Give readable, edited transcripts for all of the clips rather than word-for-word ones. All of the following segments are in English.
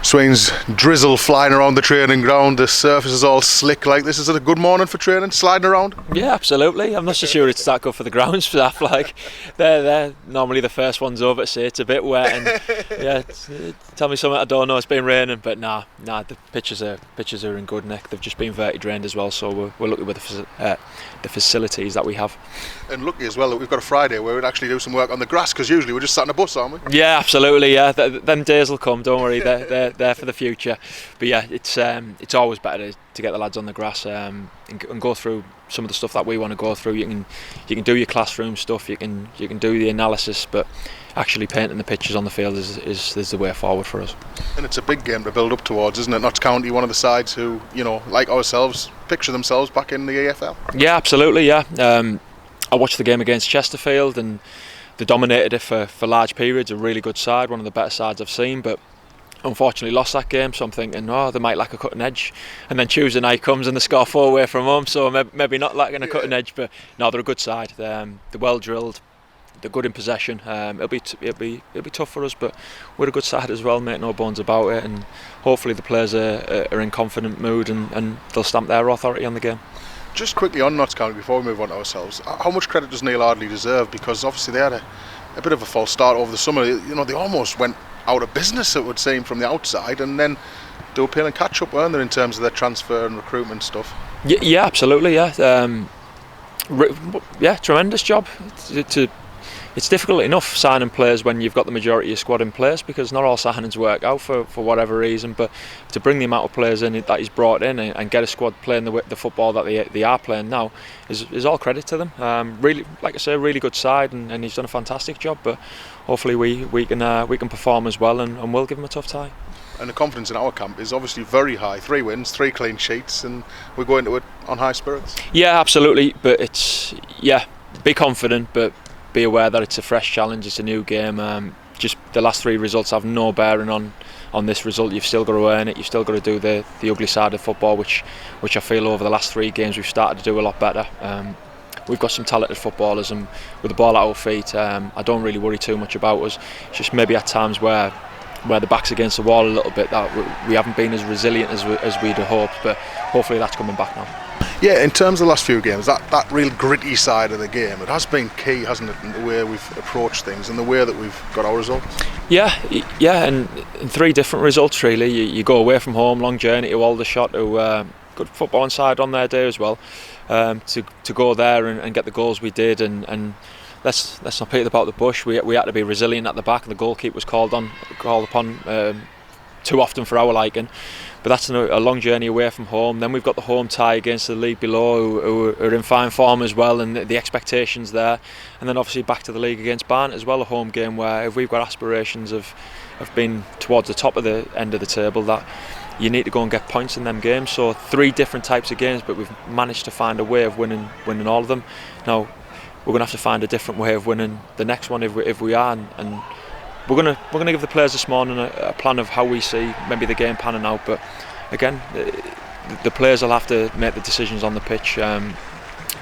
Sweeney's drizzle flying around the training ground, the surface is all slick like this. Is it a good morning for training, sliding around? Yeah, absolutely. I'm not so sure it's that good for the grounds for that. Like, they're normally the first ones over to say it's a bit wet, and yeah, tell me something I don't know. It's been raining, but nah, the pitches are in good nick. They've just been verti drained as well, so we're lucky with the facilities that we have. And lucky as well that we've got a Friday where we'd actually do some work on the grass, because usually we're just sat in a bus, aren't we? Yeah, absolutely. Yeah, them days will come. Don't worry, they're there for the future. But yeah, it's always better to get the lads on the grass and go through some of the stuff that we want to go through. You can do your classroom stuff, you can do the analysis, but actually painting the pictures on the field is the way forward for us. And it's a big game to build up towards, isn't it? Notts County, one of the sides who, like ourselves, picture themselves back in the AFL. Yeah, absolutely. Yeah, I watched the game against Chesterfield and they dominated it for large periods. A really good side, one of the better sides I've seen, but unfortunately lost that game, so I'm thinking, they might lack a cutting edge. And then Tuesday night comes and they score 4 away from home, so maybe not lacking a cutting edge, but no, they're a good side. They're well drilled, they're good in possession. It'll be tough for us, but we're a good side as well, make no bones about it. And hopefully the players are in confident mood and they'll stamp their authority on the game. Just quickly on Notts County before we move on to ourselves, how much credit does Neil Ardley deserve? Because obviously they had a bit of a false start over the summer. They almost went out of business, it would seem, from the outside, and then they were playing catch up, weren't they, in terms of their transfer and recruitment stuff? Yeah, absolutely. Yeah, tremendous job. It's difficult enough signing players when you've got the majority of your squad in place, because not all signings work out for whatever reason. But to bring the amount of players in that he's brought in and get a squad playing the football that they are playing now is all credit to them. Really, like I say, a really good side, and he's done a fantastic job. But hopefully we can perform as well, and we'll give him a tough tie. And the confidence in our camp is obviously very high. 3 wins, 3 clean sheets, and we're going into it on high spirits. Yeah, absolutely. But be confident, but be aware that it's a fresh challenge, it's a new game. Just the last 3 results have no bearing on this result. You've still got to earn it, you've still got to do the ugly side of football, which I feel over the last 3 games we've started to do a lot better. We've got some talented footballers, and with the ball at our feet, I don't really worry too much about us. It's just maybe at times where the back's against the wall a little bit, that we haven't been as resilient as we'd have hoped, but hopefully that's coming back now. Yeah, in terms of the last few games, that real gritty side of the game, it has been key, hasn't it, in the way we've approached things and the way that we've got our results? Yeah, and in 3 different results really. You go away from home, long journey to Aldershot, who good footballing side on their day as well. To go there and get the goals we did, and let's not beat about the bush. We had to be resilient at the back, and the goalkeeper was called upon too often for our liking. But that's a long journey away from home. Then we've got the home tie against the league below, who are in fine form as well, and the expectations there. And then obviously back to the league against Barnet as well, a home game where if we've got aspirations of being towards the top of the end of the table, that you need to go and get points in them games. So 3 different types of games, but we've managed to find a way of winning all of them. Now we're going to have to find a different way of winning the next one if we are, and we're going to give the players this morning a plan of how we see maybe the game panning out. But again, the players will have to make the decisions on the pitch.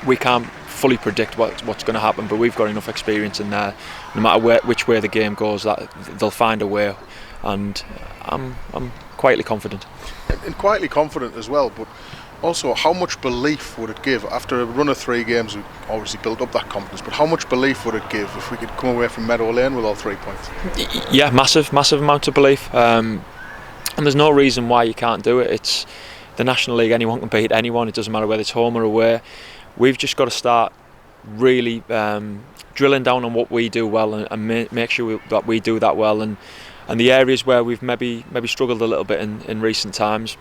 We can't fully predict what's going to happen, but we've got enough experience in there. No matter which way the game goes, that they'll find a way, and I'm quietly confident. And quietly confident as well, but also, how much belief would it give after a run of 3 games? We obviously built up that confidence, but how much belief would it give if we could come away from Meadow Lane with all 3 points? Yeah, massive amount of belief, and there's no reason why you can't do it. It's the National League; anyone can beat anyone. It doesn't matter whether it's home or away. We've just got to start really drilling down on what we do well, and make sure that we do that well, and the areas where we've maybe struggled a little bit in recent times.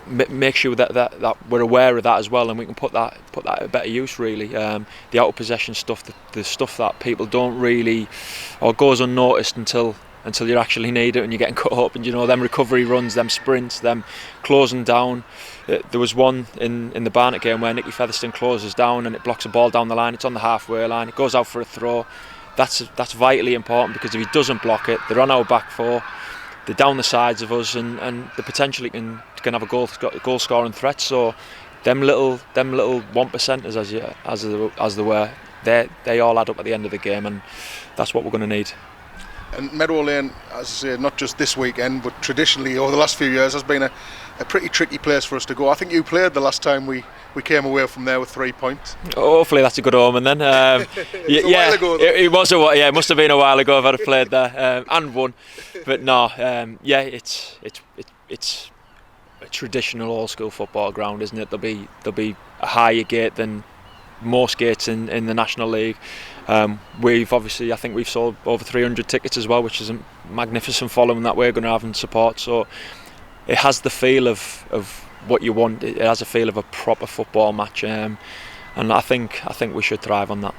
Make sure that we're aware of that as well, and we can put that at better use really. The out of possession stuff, the stuff that people don't really, or goes unnoticed until you actually need it and you're getting cut up, and them recovery runs, them sprints, them closing down. There was one in the Barnet game where Nicky Featherstone closes down and it blocks a ball down the line. It's on the halfway line, it goes out for a throw. That's vitally important, because if he doesn't block it, they're on our back 4. They're down the sides of us, and they potentially can have a goal scoring threat. So them little 1%ers as they were, they all add up at the end of the game, and that's what we're going to need. And Meadow Lane, as I say, not just this weekend, but traditionally over the last few years, has been a pretty tricky place for us to go. I think you played the last time we came away from there with 3 points. Hopefully that's a good omen then. It's a while ago, though. It was it must have been a while ago if I'd have played there and won. But no, it's a traditional old school football ground, isn't it? There'll be a higher gate than most gates in the National League. We've obviously, I think we've sold over 300 tickets as well, which is a magnificent following that we're going to have in support. So it has the feel of what you want. It has a feel of a proper football match, and I think we should thrive on that.